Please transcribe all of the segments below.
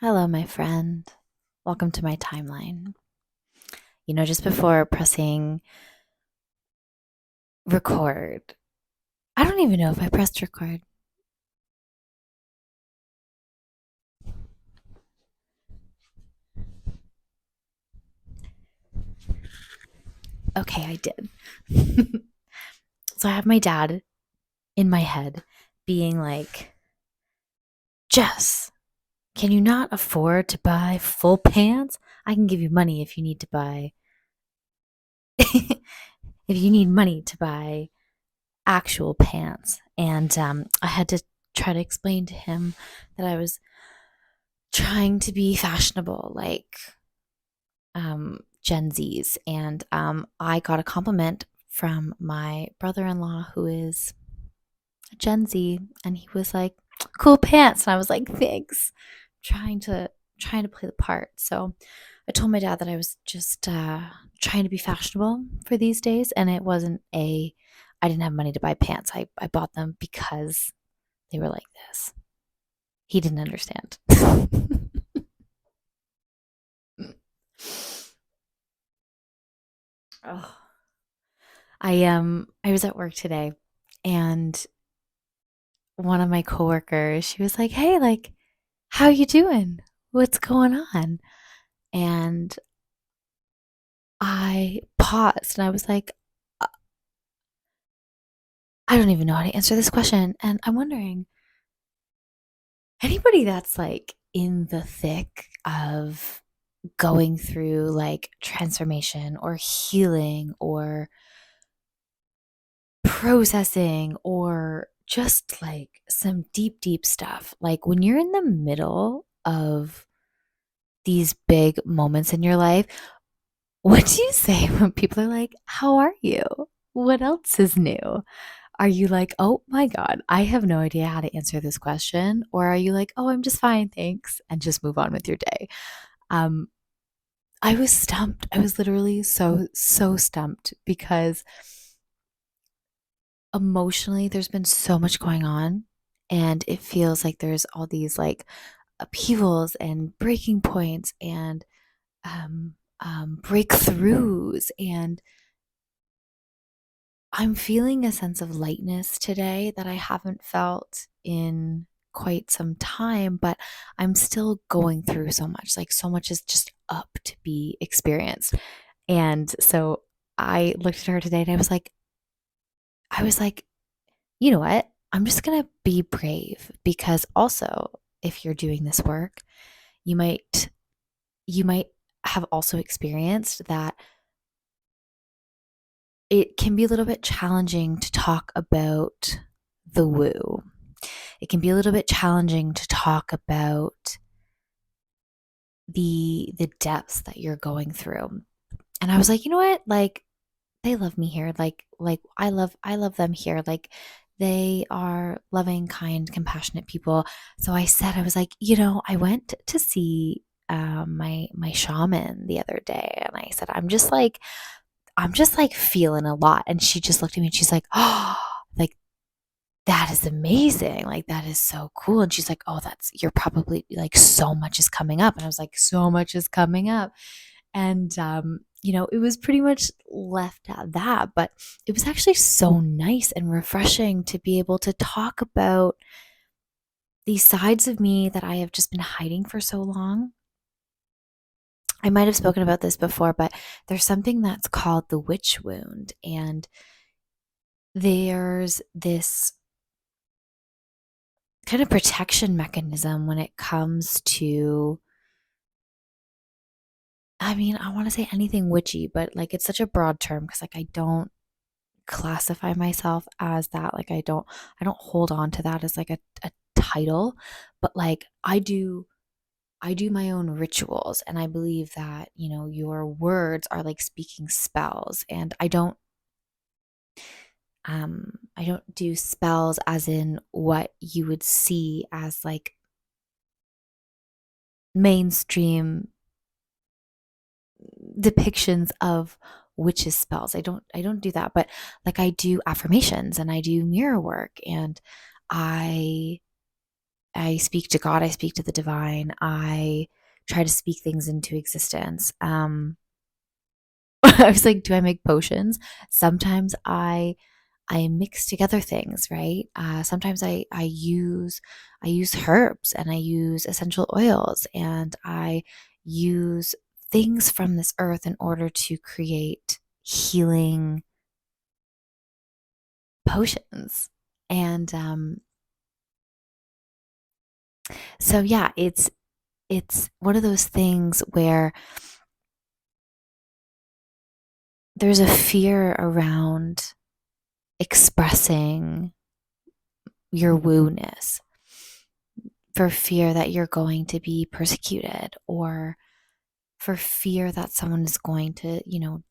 Hello, my friend. Welcome to my timeline. Just before pressing record, I don't even know if I pressed record. Okay, I did. So I have my dad in my head being like, Jess, can you not afford to buy full pants? I can give you money if you need to buy, if you need money to buy actual pants. And I had to try to explain to him that I was trying to be fashionable, like Gen Zs. And I got a compliment from my brother in law, who is a Gen Z, and he was like, "Cool pants," and I was like, "Thanks." Trying to play the part. So I told my dad that I was just trying to be fashionable for these days, and it wasn't a. I didn't have money to buy pants. I bought them because they were like this. He didn't understand. Oh. I was at work today, and one of my coworkers, she was like, "Hey, like, how you doing? What's going on?" And I paused and I was like, I don't even know how to answer this question. And I'm wondering, anybody that's like in the thick of going through like transformation or healing or processing or just like some deep, deep stuff, like when you're in the middle of these big moments in your life, what do you say when people are like, "How are you? What else is new?" Are you like, "Oh my God, I have no idea how to answer this question"? Or are you like, "Oh, I'm just fine, thanks," and just move on with your day? Um, I was stumped. I was literally so stumped because emotionally, there's been so much going on, and it feels like there's all these like upheavals and breaking points and breakthroughs. And I'm feeling a sense of lightness today that I haven't felt in quite some time, but I'm still going through so much. Like, so much is just up to be experienced. And so I looked at her today and I was like, you know what? I'm just going to be brave, because also, if you're doing this work, you might you might have also experienced that it can be a little bit challenging to talk about the woo. It can be a little bit challenging to talk about the depths that you're going through. And I was like, you know what? Like, they love me here. Like I love them here. Like, they are loving, kind, compassionate people. So I said, I was like, I went to see my shaman the other day, and I said, I'm just like feeling a lot. And she just looked at me and she's like, "Oh, like, that is amazing. Like, that is so cool." And she's like, "Oh, you're probably like, so much is coming up." And I was like, "So much is coming up." And, it was pretty much left at that. But it was actually so nice and refreshing to be able to talk about these sides of me that I have just been hiding for so long. I might have spoken about this before, but there's something that's called the witch wound. And there's this kind of protection mechanism when it comes to, I mean, I want to say anything witchy, but like, it's such a broad term because like, I don't classify myself as that. Like, I don't hold on to that as like a title, but like, I do my own rituals, and I believe that, your words are like speaking spells. And I don't do spells as in what you would see as like mainstream depictions of witches spells. I don't do that, but like, I do affirmations and I do mirror work, and I I speak to God, I speak to the divine, I try to speak things into existence. I was like, do I make potions? Sometimes I mix together things, right? Sometimes I use herbs and I use essential oils and I use things from this earth in order to create healing potions. And so yeah, it's one of those things where there's a fear around expressing your woo-ness for fear that you're going to be persecuted or for fear that someone is going to,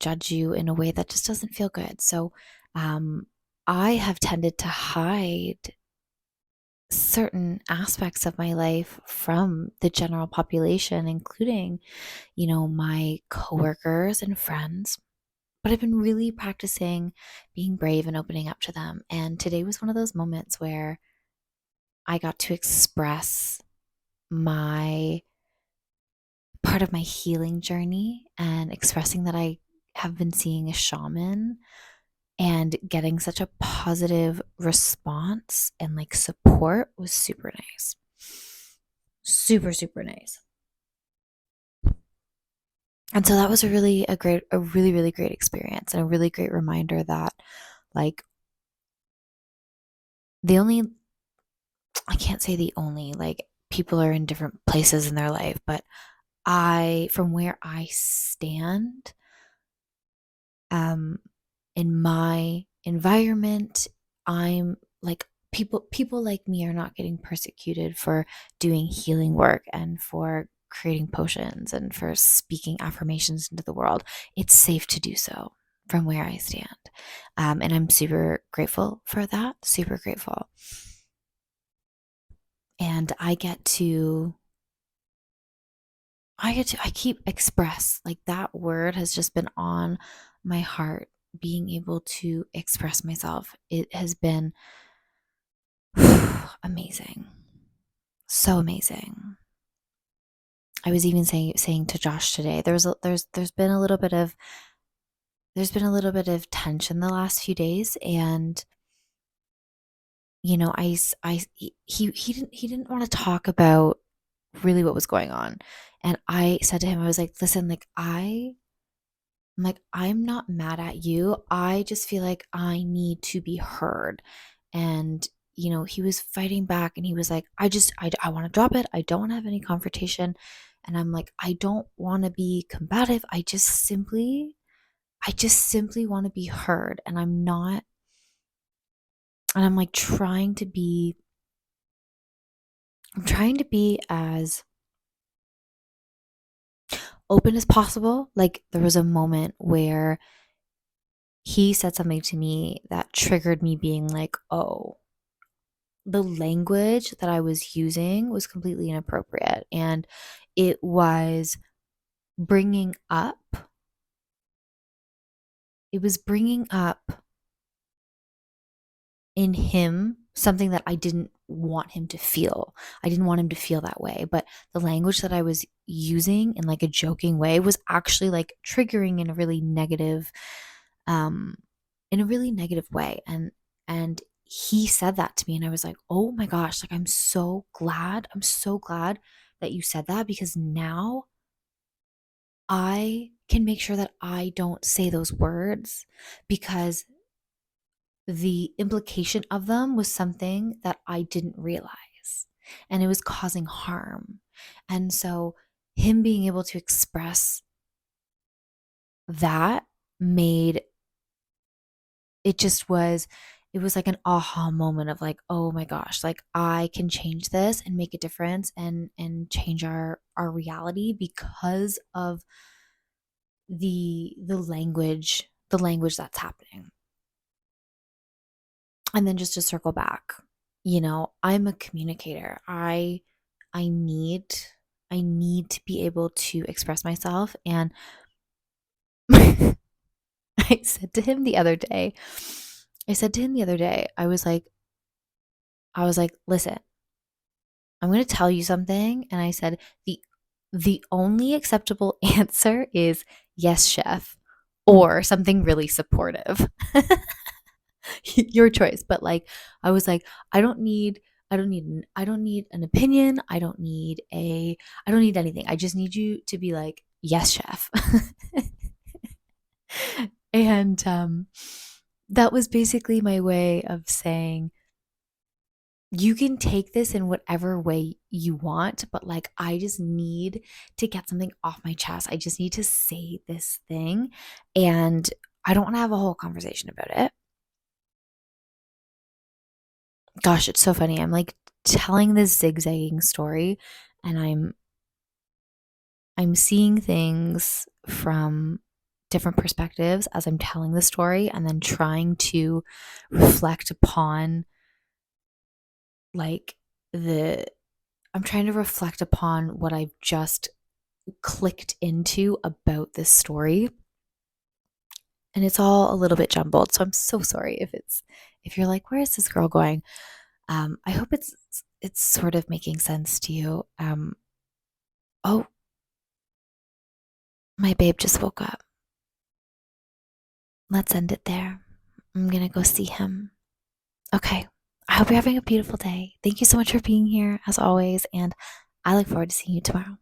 judge you in a way that just doesn't feel good. So, um, I have tended to hide certain aspects of my life from the general population, including, my coworkers and friends. But I've been really practicing being brave and opening up to them. And today was one of those moments where I got to express my part of my healing journey and expressing that I have been seeing a shaman and getting such a positive response and like support was super nice. Super, super nice. And so that was a really, really great experience and a really great reminder that like the only, I can't say the only, like people are in different places in their life, but from where I stand, um, in my environment, I'm like people like me are not getting persecuted for doing healing work and for creating potions and for speaking affirmations into the world. It's safe to do so from where I stand. And I'm super grateful for that, super grateful. And I keep express, like that word has just been on my heart, being able to express myself. It has been amazing. So amazing. I was even saying to Josh today, there's been a little bit of tension the last few days, and he didn't want to talk about really what was going on, and I said to him, I was like, listen, I'm like, I'm not mad at you. I just feel like I need to be heard. And, he was fighting back and he was like, I want to drop it. I don't want to have any confrontation. And I'm like, I don't want to be combative. I just simply want to be heard. And I'm not, and I'm like I'm trying to be as open as possible. Like there was a moment where he said something to me that triggered me being like, oh, the language that I was using was completely inappropriate. And it was bringing up, it was bringing up in him something that I didn't want him to feel. I didn't want him to feel that way. But the language that I was using in like a joking way was actually like triggering um, in a really negative way. And he said that to me and I was like, "Oh my gosh, like I'm so glad. I'm so glad that you said that because now I can make sure that I don't say those words because the implication of them was something that I didn't realize and it was causing harm." And so him being able to express that made it just was it was like an aha moment of like, oh my gosh, like I can change this and make a difference and change our reality because of the language that's happening. And then just to circle back, I'm a communicator. I need I need to be able to express myself. And I said to him the other day, I said to him the other day, I was like, listen, I'm going to tell you something. And I said, the only acceptable answer is yes, chef, or something really supportive. Your choice. But like, I was like, I don't need, I don't need an opinion. I don't need anything. I just need you to be like, yes, chef. And that was basically my way of saying, you can take this in whatever way you want, but like, I just need to get something off my chest. I just need to say this thing. And I don't want to have a whole conversation about it. Gosh, it's so funny. I'm like telling this zigzagging story, and I'm seeing things from different perspectives as I'm telling the story, and then trying to reflect upon like the I'm trying to reflect upon what I've just clicked into about this story. And it's all a little bit jumbled. So I'm so sorry if you're like, where is this girl going? I hope it's sort of making sense to you. Oh, my babe just woke up. Let's end it there. I'm gonna go see him. Okay. I hope you're having a beautiful day. Thank you so much for being here as always, and I look forward to seeing you tomorrow.